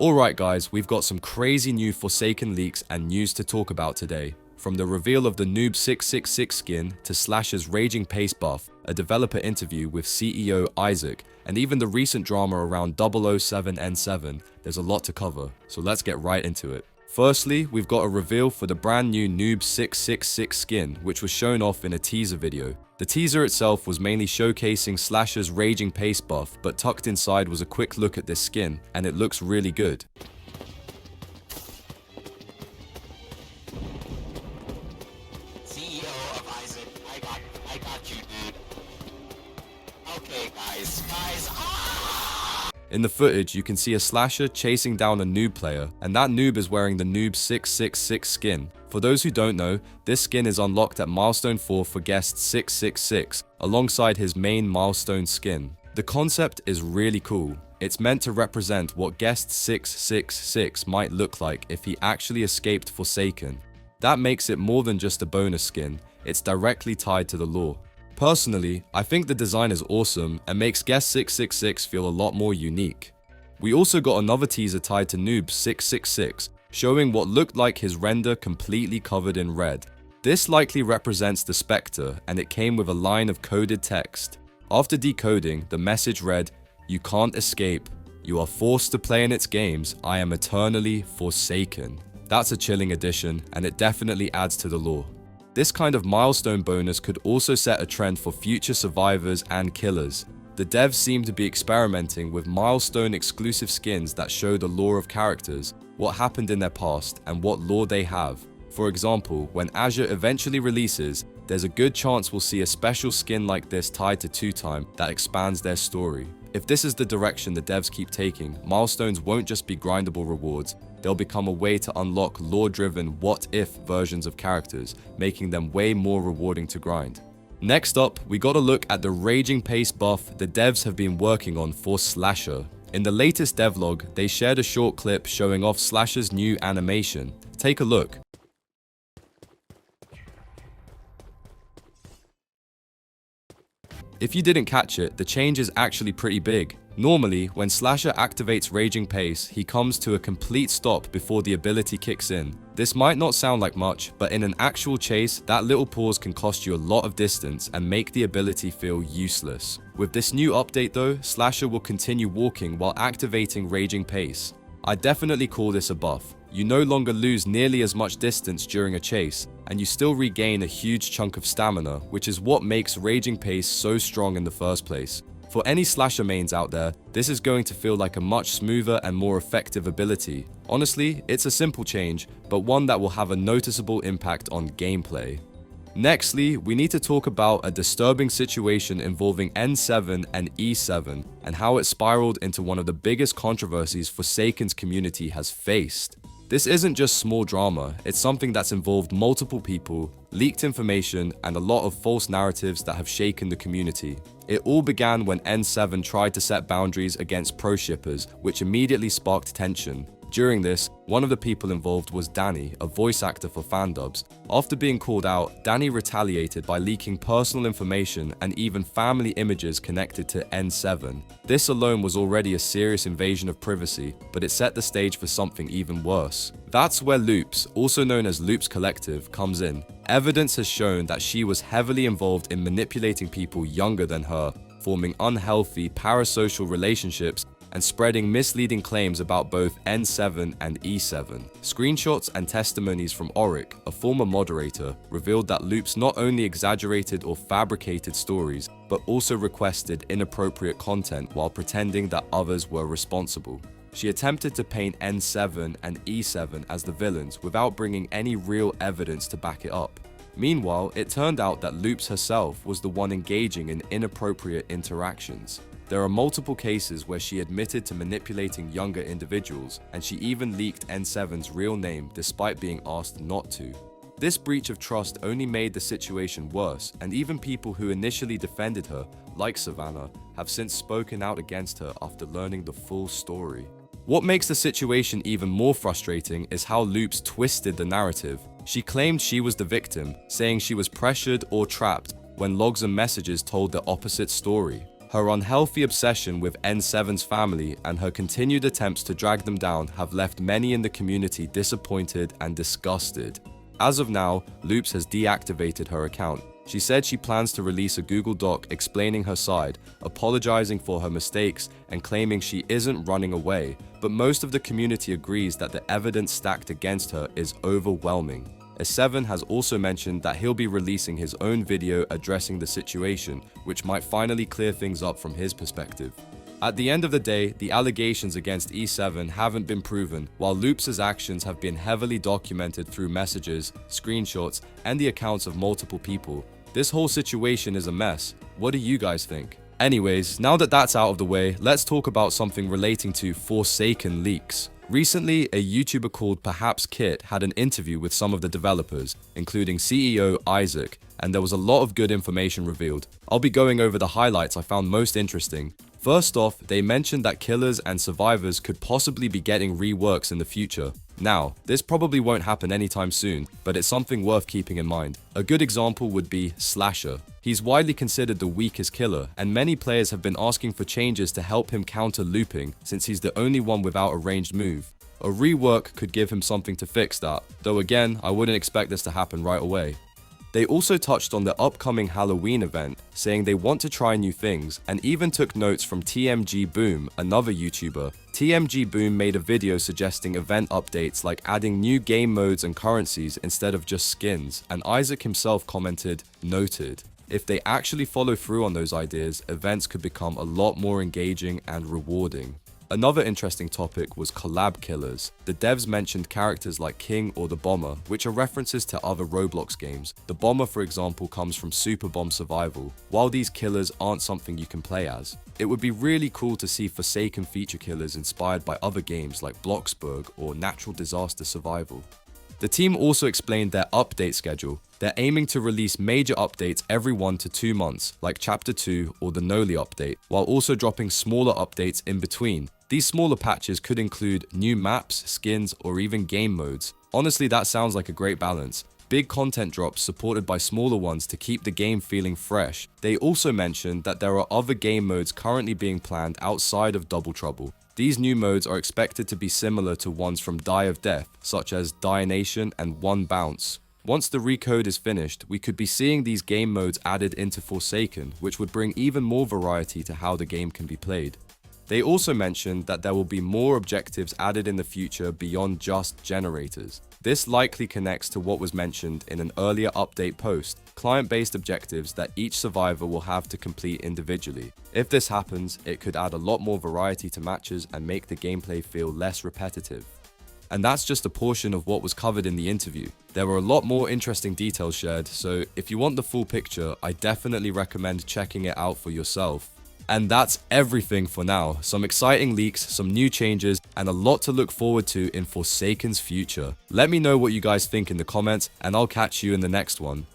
Alright guys, we've got some crazy new Forsaken leaks and news to talk about today. From the reveal of the Noob 666 skin to Slash's Raging Pace buff, a developer interview with CEO Isaac, and even the recent drama around 007N7, there's a lot to cover, so let's get right into it. Firstly, we've got a reveal for the brand new Noob 666 skin, which was shown off in a teaser video. The teaser itself was mainly showcasing Slash's Raging Pace buff, but tucked inside was a quick look at this skin, and it looks really good. CEO of Isaac, I got you, dude. Okay, guys. In the footage, you can see a slasher chasing down a noob player, and that noob is wearing the Noob 666 skin. For those who don't know, this skin is unlocked at milestone 4 for guest 666, alongside his main milestone skin. The concept is really cool. It's meant to represent what guest 666 might look like if he actually escaped Forsaken. That makes it more than just a bonus skin, it's directly tied to the lore. Personally, I think the design is awesome and makes guest 666 feel a lot more unique. We also got another teaser tied to Noob 666, showing what looked like his render completely covered in red. This likely represents the Spectre, and it came with a line of coded text. After decoding, the message read, "You can't escape. You are forced to play in its games. I am eternally forsaken." That's a chilling addition, and it definitely adds to the lore. This kind of milestone bonus could also set a trend for future survivors and killers. The devs seem to be experimenting with milestone exclusive skins that show the lore of characters, what happened in their past, and what lore they have. For example, when Azure eventually releases, there's a good chance we'll see a special skin like this tied to 2-Time that expands their story. If this is the direction the devs keep taking, milestones won't just be grindable rewards, they'll become a way to unlock lore-driven what-if versions of characters, making them way more rewarding to grind. Next up, we got a look at the Raging Pace buff the devs have been working on for Slasher. In the latest devlog, they shared a short clip showing off Slasher's new animation. Take a look. If you didn't catch it, the change is actually pretty big. Normally, when Slasher activates Raging Pace, he comes to a complete stop before the ability kicks in. This might not sound like much, but in an actual chase, that little pause can cost you a lot of distance and make the ability feel useless. With this new update though, Slasher will continue walking while activating Raging Pace. I definitely call this a buff. You no longer lose nearly as much distance during a chase, and you still regain a huge chunk of stamina, which is what makes Raging Pace so strong in the first place. For any Slasher mains out there, this is going to feel like a much smoother and more effective ability. Honestly, it's a simple change, but one that will have a noticeable impact on gameplay. Nextly, we need to talk about a disturbing situation involving N7 and E7, and how it spiraled into one of the biggest controversies Forsaken's community has faced. This isn't just small drama, it's something that's involved multiple people, leaked information, and a lot of false narratives that have shaken the community. It all began when N7 tried to set boundaries against pro shippers, which immediately sparked tension. During this, one of the people involved was Danny, a voice actor for fandubs. After being called out, Danny retaliated by leaking personal information and even family images connected to N7. This alone was already a serious invasion of privacy, but it set the stage for something even worse. That's where Loops, also known as Loops Collective, comes in. Evidence has shown that she was heavily involved in manipulating people younger than her, forming unhealthy parasocial relationships and spreading misleading claims about both N7 and E7. Screenshots and testimonies from Auric, a former moderator, revealed that Loops not only exaggerated or fabricated stories, but also requested inappropriate content while pretending that others were responsible. She attempted to paint N7 and E7 as the villains without bringing any real evidence to back it up. Meanwhile, it turned out that Loops herself was the one engaging in inappropriate interactions. There are multiple cases where she admitted to manipulating younger individuals, and she even leaked N7's real name despite being asked not to. This breach of trust only made the situation worse, and even people who initially defended her, like Savannah, have since spoken out against her after learning the full story. What makes the situation even more frustrating is how Loops twisted the narrative. She claimed she was the victim, saying she was pressured or trapped, when logs and messages told the opposite story. Her unhealthy obsession with N7's family and her continued attempts to drag them down have left many in the community disappointed and disgusted. As of now, Loops has deactivated her account. She said she plans to release a Google Doc explaining her side, apologizing for her mistakes, and claiming she isn't running away, but most of the community agrees that the evidence stacked against her is overwhelming. S7 has also mentioned that he'll be releasing his own video addressing the situation, which might finally clear things up from his perspective. At the end of the day, the allegations against E7 haven't been proven, while Loops' actions have been heavily documented through messages, screenshots, and the accounts of multiple people. This whole situation is a mess. What do you guys think? Anyways, now that that's out of the way, let's talk about something relating to Forsaken leaks. Recently, a YouTuber called Perhaps Kit had an interview with some of the developers, including CEO Isaac, and there was a lot of good information revealed. I'll be going over the highlights I found most interesting. First off, they mentioned that Killers and Survivors could possibly be getting reworks in the future. Now, this probably won't happen anytime soon, but it's something worth keeping in mind. A good example would be Slasher. He's widely considered the weakest killer, and many players have been asking for changes to help him counter looping, since he's the only one without a ranged move. A rework could give him something to fix that, though again, I wouldn't expect this to happen right away. They also touched on the upcoming Halloween event, saying they want to try new things, and even took notes from TMG Boom, another YouTuber. TMG Boom made a video suggesting event updates like adding new game modes and currencies instead of just skins, and Isaac himself commented, "Noted." If they actually follow through on those ideas, events could become a lot more engaging and rewarding. Another interesting topic was collab killers. The devs mentioned characters like King or the Bomber, which are references to other Roblox games. The Bomber, for example, comes from Super Bomb Survival, while these killers aren't something you can play as. It would be really cool to see Forsaken feature killers inspired by other games like Bloxburg or Natural Disaster Survival. The team also explained their update schedule. They're aiming to release major updates every 1 to 2 months, like Chapter 2 or the Noli update, while also dropping smaller updates in between. These smaller patches could include new maps, skins, or even game modes. Honestly, that sounds like a great balance. Big content drops supported by smaller ones to keep the game feeling fresh. They also mentioned that there are other game modes currently being planned outside of Double Trouble. These new modes are expected to be similar to ones from Die of Death, such as Die Nation and One Bounce. Once the recode is finished, we could be seeing these game modes added into Forsaken, which would bring even more variety to how the game can be played. They also mentioned that there will be more objectives added in the future beyond just generators. This likely connects to what was mentioned in an earlier update post, client-based objectives that each survivor will have to complete individually. If this happens, it could add a lot more variety to matches and make the gameplay feel less repetitive. And that's just a portion of what was covered in the interview. There were a lot more interesting details shared, so if you want the full picture, I definitely recommend checking it out for yourself. And that's everything for now. Some exciting leaks, some new changes, and a lot to look forward to in Forsaken's future. Let me know what you guys think in the comments, and I'll catch you in the next one.